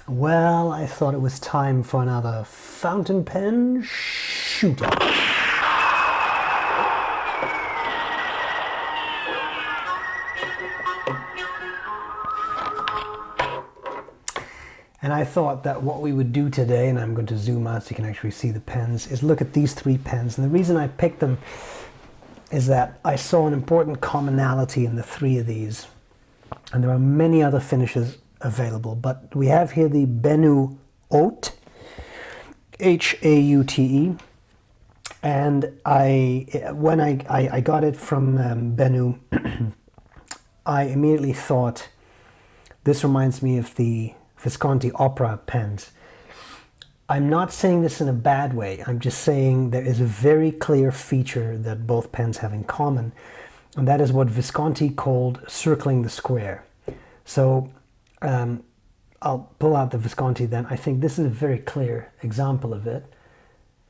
Well, I thought it was time for another fountain pen shootout. And I thought that what we would do today, and I'm going to zoom out so you can actually see the pens, is look at these three pens. And the reason I picked them is that I saw an important commonality in the three of these. And there are many other finishes available, but we have here the Benu Haute, H-A-U-T-E, and when I got it from Benu, I immediately thought, this reminds me of the Visconti opera pens. I'm not saying this in a bad way, I'm just saying there is a very clear feature that both pens have in common, and that is what Visconti called circling the square. So I'll pull out the Visconti then. I think this is a very clear example of it.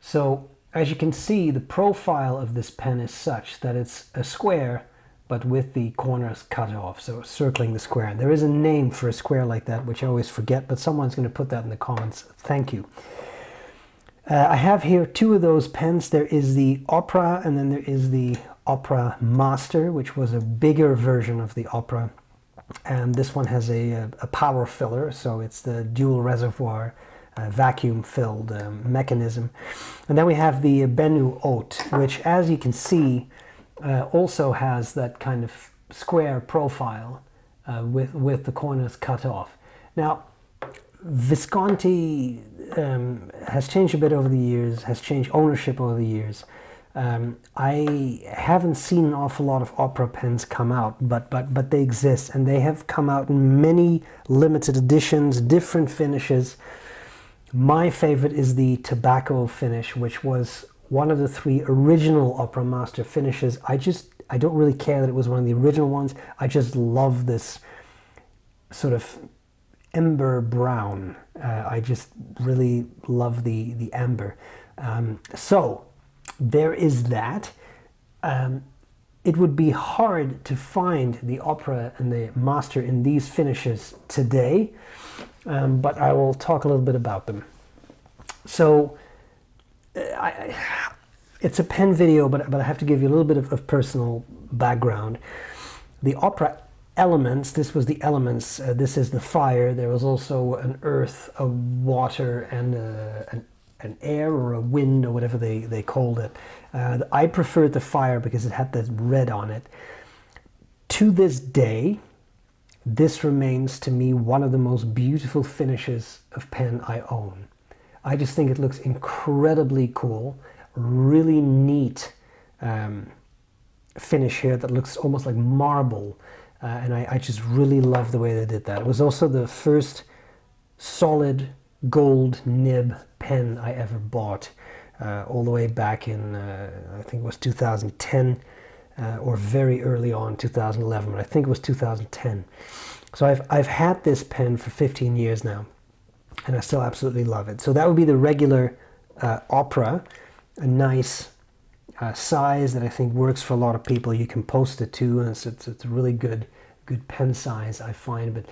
So as you can see, the profile of this pen is such that it's a square but with the corners cut off, so circling the square. And there is a name for a square like that, which I always forget, but someone's going to put that in the comments. Thank you. I have here two of those pens. There is the Opera, and then there is the Opera Master, which was a bigger version of the Opera. And this one has a power filler, so it's the dual reservoir vacuum-filled mechanism. And then we have the Benu Haute, which, as you can see, also has that kind of square profile with the corners cut off. Now, Visconti has changed a bit over the years, has changed ownership over the years. I haven't seen an awful lot of opera pens come out, but they exist, and they have come out in many limited editions, different finishes. My favorite is the tobacco finish, which was one of the three original Opera Master finishes. I don't really care that it was one of the original ones. I just love this sort of ember brown. I just really love the amber. So there is that. It would be hard to find the Opera and the Master in these finishes today, but I will talk a little bit about them. So it's a pen video, but I have to give you a little bit of personal background. The Opera elements, this was the elements, this is the fire. There was also an earth, a water, and an air or a wind or whatever they called it. I preferred the fire because it had that red on it. To this day, this remains to me one of the most beautiful finishes of pen I own. I just think it looks incredibly cool, really neat finish here that looks almost like marble, and I just really love the way they did that. It was also the first solid gold nib pen I ever bought, all the way back in, I think it was 2010, or very early on, 2011, but I think it was 2010. So I've had this pen for 15 years now, and I still absolutely love it. So that would be the regular Opera, a nice size that I think works for a lot of people. You can post it too, and it's a really good pen size, I find. But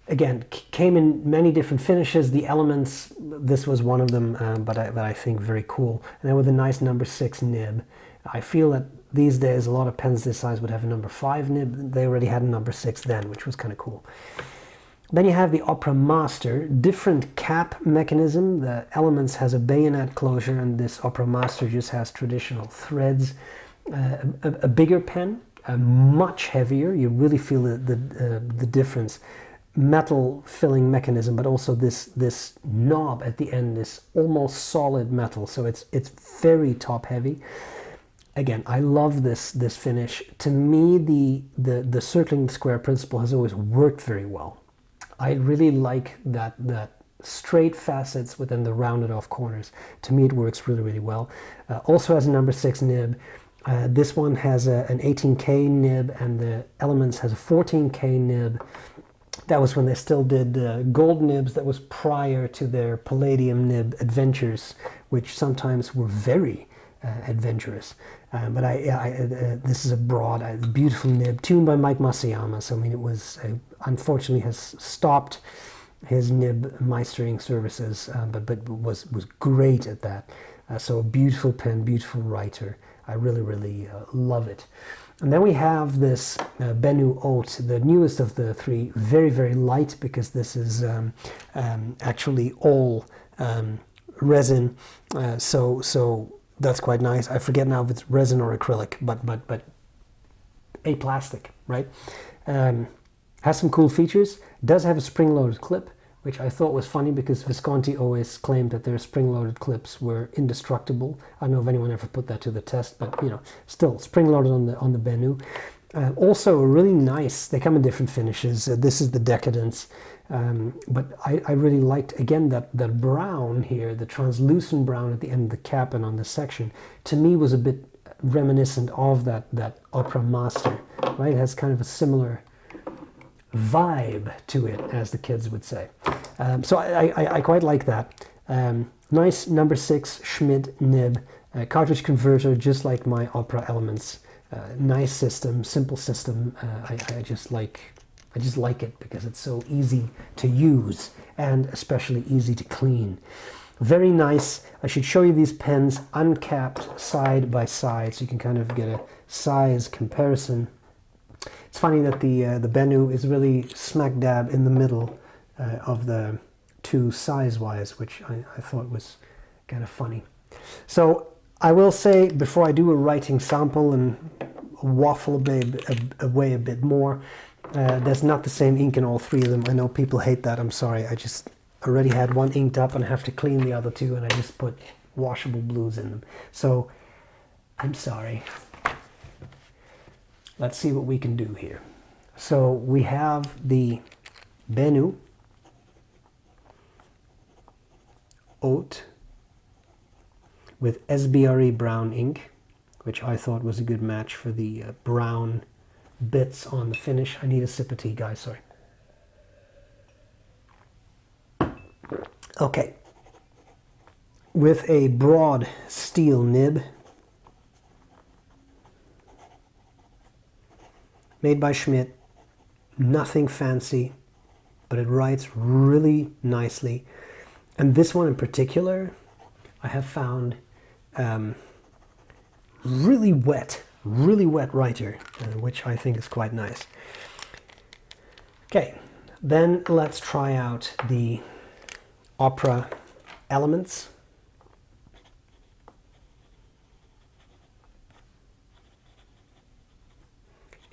again, came in many different finishes. The elements, this was one of them, but I think very cool. And then with a nice number 6 nib. I feel that these days a lot of pens this size would have a number 5 nib. They already had a number 6 then, which was kind of cool. Then you have the Opera Master, different cap mechanism. The Elements has a bayonet closure, and this Opera Master just has traditional threads. A bigger pen, much heavier. You really feel the difference. Metal filling mechanism, but also this knob at the end is almost solid metal, so it's very top heavy. Again, I love this finish. To me, the circling the square principle has always worked very well. I really like that straight facets within the rounded off corners. To me, it works really, really well. Also has a number 6 nib. This one has an 18K nib, and the Elements has a 14K nib. That was when they still did gold nibs. That was prior to their palladium nib adventures, which sometimes were very adventurous. But this is a broad, beautiful nib, tuned by Mike Masayama. So I mean, it was unfortunately has stopped his nib meistering services, but was great at that. So a beautiful pen, beautiful writer. I really love it. And then we have this Benu Haute, the newest of the three, very light, because this is actually all resin. So that's quite nice. I forget now if it's resin or acrylic, but a plastic, right? Has some cool features. Does have a spring-loaded clip, which I thought was funny because Visconti always claimed that their spring-loaded clips were indestructible. I don't know if anyone ever put that to the test, but you know, still spring-loaded on the Benu. Also really nice. They come in different finishes. This is the Decadence, but I really liked again that brown here, the translucent brown at the end of the cap and on the section. To me, was a bit reminiscent of that Opera Master, right? It has kind of a similar vibe to it, as the kids would say. So I quite like that. Nice number 6 Schmidt nib, cartridge converter, just like my Opera Elements. Nice system, simple system. I just like it because it's so easy to use and especially easy to clean. Very nice. I should show you these pens uncapped side by side so you can kind of get a size comparison. It's funny that the Benu is really smack dab in the middle of the two size-wise, which I thought was kind of funny. So I will say, before I do a writing sample and waffle away a bit more, there's not the same ink in all three of them. I know people hate that. I'm sorry. I just already had one inked up and I have to clean the other two, and I just put washable blues in them. So I'm sorry. Let's see what we can do here. So we have the Benu Haute with B.R.E brown ink, which I thought was a good match for the brown bits on the finish. I need a sip of tea, guys, sorry. Okay. With a broad steel nib, made by Schmidt, nothing fancy, but it writes really nicely. And this one in particular, I have found really wet writer, which I think is quite nice. Okay, then let's try out the Opera Elements.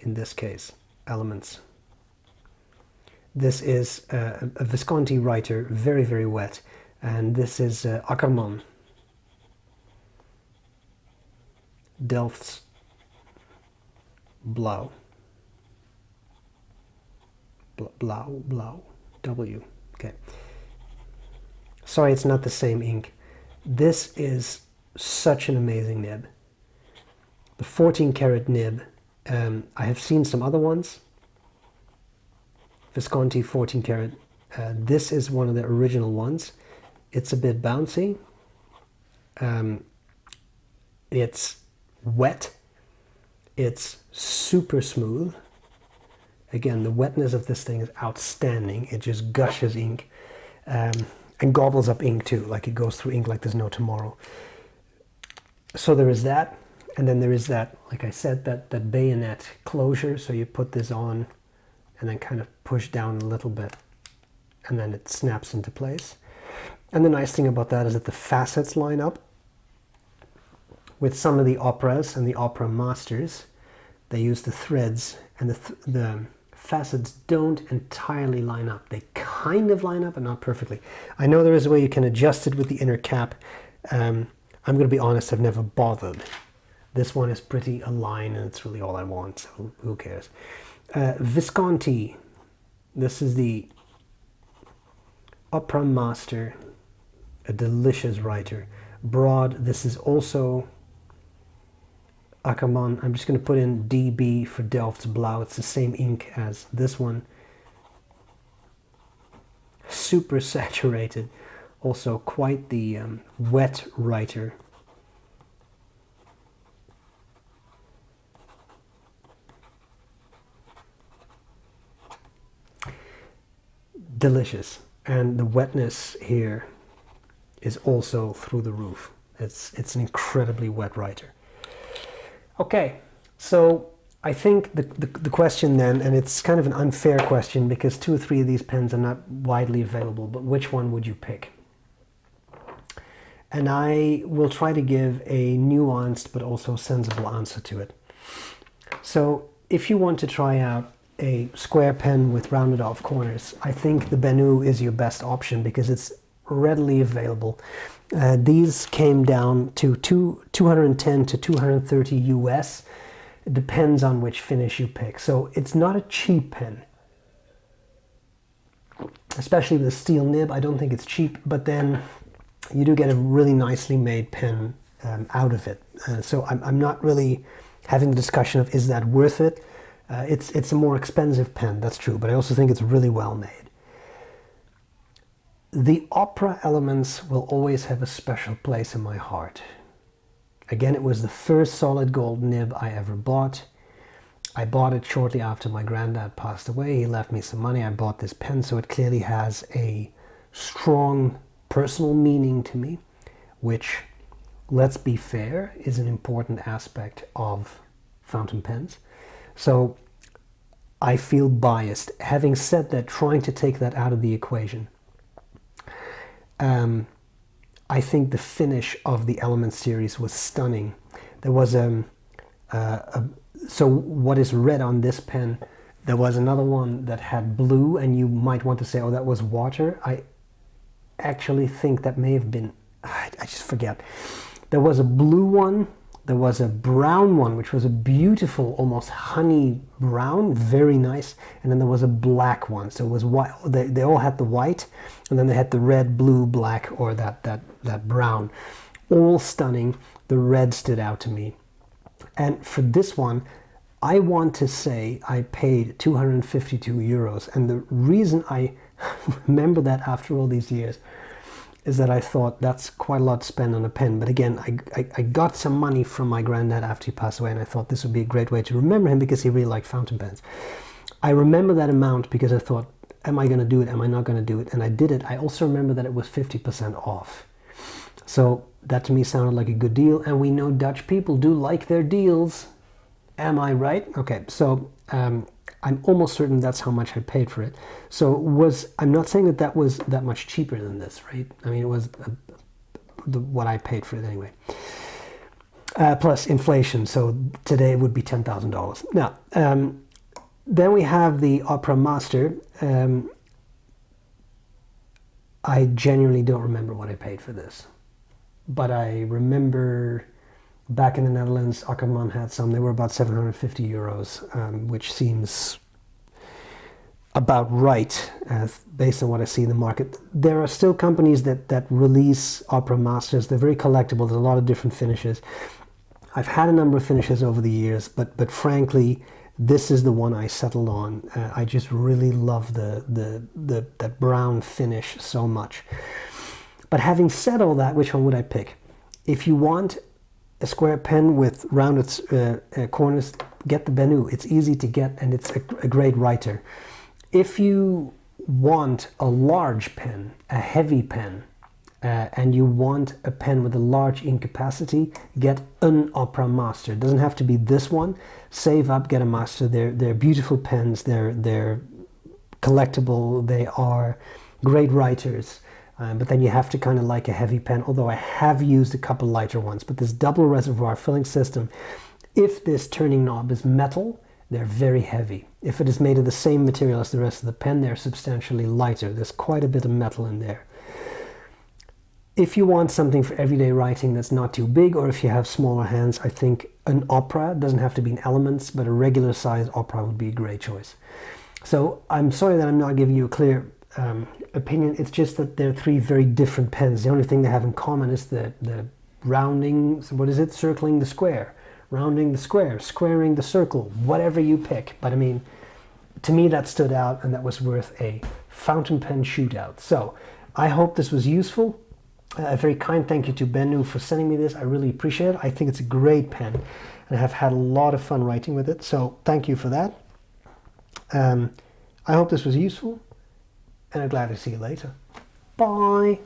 In this case, Elements. This is a Visconti writer, very wet, and this is Ackermann, Delft's Blau, Blau, W, okay. Sorry, it's not the same ink. This is such an amazing nib. The 14 karat nib. I have seen some other ones. Visconti 14 karat. This is one of the original ones. It's a bit bouncy. It's wet. It's super smooth. Again, the wetness of this thing is outstanding. It just gushes ink. And gobbles up ink too, like it goes through ink like there's no tomorrow. So there is that, and then there is that, like I said, that bayonet closure. So you put this on and then kind of push down a little bit, and then it snaps into place. And the nice thing about that is that the facets line up. With some of the operas and the Opera Masters, they use the threads, and the facets don't entirely line up. They kind of line up, but not perfectly. I know there is a way you can adjust it with the inner cap. I'm going to be honest, I've never bothered. This one is pretty aligned, and it's really all I want, so who cares? Visconti. This is the Opera Master, a delicious writer. Broad. This is also Ackermann. I'm just going to put in DB for Delft's Blau. It's the same ink as this one. Super saturated. Also quite the wet writer. Delicious. and the wetness here is also through the roof. It's an incredibly wet writer. Okay, so I think the question then, and it's kind of an unfair question because 2 or 3 of these pens are not widely available, but which one would you pick? And I will try to give a nuanced but also sensible answer to it. So if you want to try out a square pen with rounded off corners, I think the Benu is your best option because it's readily available. These came down to 210 to 230 US. It depends on which finish you pick. So it's not a cheap pen, especially with a steel nib. I don't think it's cheap, but then you do get a really nicely made pen out of it. So I'm not really having the discussion of is that worth it. It's a more expensive pen, that's true, but I also think it's really well made. The opera elements will always have a special place in my heart. Again, it was the first solid gold nib I ever bought. I bought it shortly after my granddad passed away. He left me some money. I bought this pen, so it clearly has a strong personal meaning to me, which, let's be fair, is an important aspect of fountain pens. So I feel biased. Having said that, trying to take that out of the equation, I think the finish of the Element series was stunning. There was so what is red on this pen, there was another one that had blue, and you might want to say, oh, that was water. I actually think that may have been, I just forget. There was a blue one, there was a brown one, which was a beautiful, almost honey brown, very nice, and then there was a black one. So it was white. They all had the white, and then they had the red, blue, black, or that brown. All stunning. The red stood out to me. And for this one, I want to say I paid 252 euros. And the reason I remember that after all these years is that I thought that's quite a lot to spend on a pen. But again, I got some money from my granddad after he passed away, and I thought this would be a great way to remember him because he really liked fountain pens. I remember that amount because I thought, am I going to do it? Am I not going to do it? And I did it. I also remember that it was 50% off. So that to me sounded like a good deal. And we know Dutch people do like their deals. Am I right? Okay, so I'm almost certain that's how much I paid for it. So I'm not saying that was that much cheaper than this, right? I mean, it was what I paid for it anyway. Plus inflation, so today it would be $10,000. Now, then we have the Opera Master. I genuinely don't remember what I paid for this. But I remember back in the Netherlands, Akkerman had some. They were about 750 euros, which seems about right based on what I see in the market. There are still companies that release Opera Masters. They're very collectible. There's a lot of different finishes. I've had a number of finishes over the years, but frankly, this is the one I settled on. I just really love that brown finish so much. But having said all that, which one would I pick? If you want a square pen with rounded corners, get the Benu. It's easy to get and it's a great writer. If you want a large pen, a heavy pen, and you want a pen with a large ink capacity, get an Opera Master. It doesn't have to be this one. Save up, get a Master. They're beautiful pens. They're collectible. They are great writers. But then you have to kind of like a heavy pen, although I have used a couple lighter ones. But this double reservoir filling system, if this turning knob is metal, they're very heavy. If it is made of the same material as the rest of the pen, they're substantially lighter. There's quite a bit of metal in there. If you want something for everyday writing that's not too big, or if you have smaller hands, I think an Opera, doesn't have to be in Elements, but a regular size Opera would be a great choice. So I'm sorry that I'm not giving you a clear opinion. It's just that they're 3 very different pens. The only thing they have in common is the rounding, what is it? Circling the square, rounding the square, squaring the circle, whatever you pick. But I mean, to me that stood out and that was worth a fountain pen shootout. So I hope this was useful. A very kind thank you to Benu for sending me this. I really appreciate it. I think it's a great pen and I have had a lot of fun writing with it. So thank you for that. I hope this was useful. and I'm glad to see you later. Bye.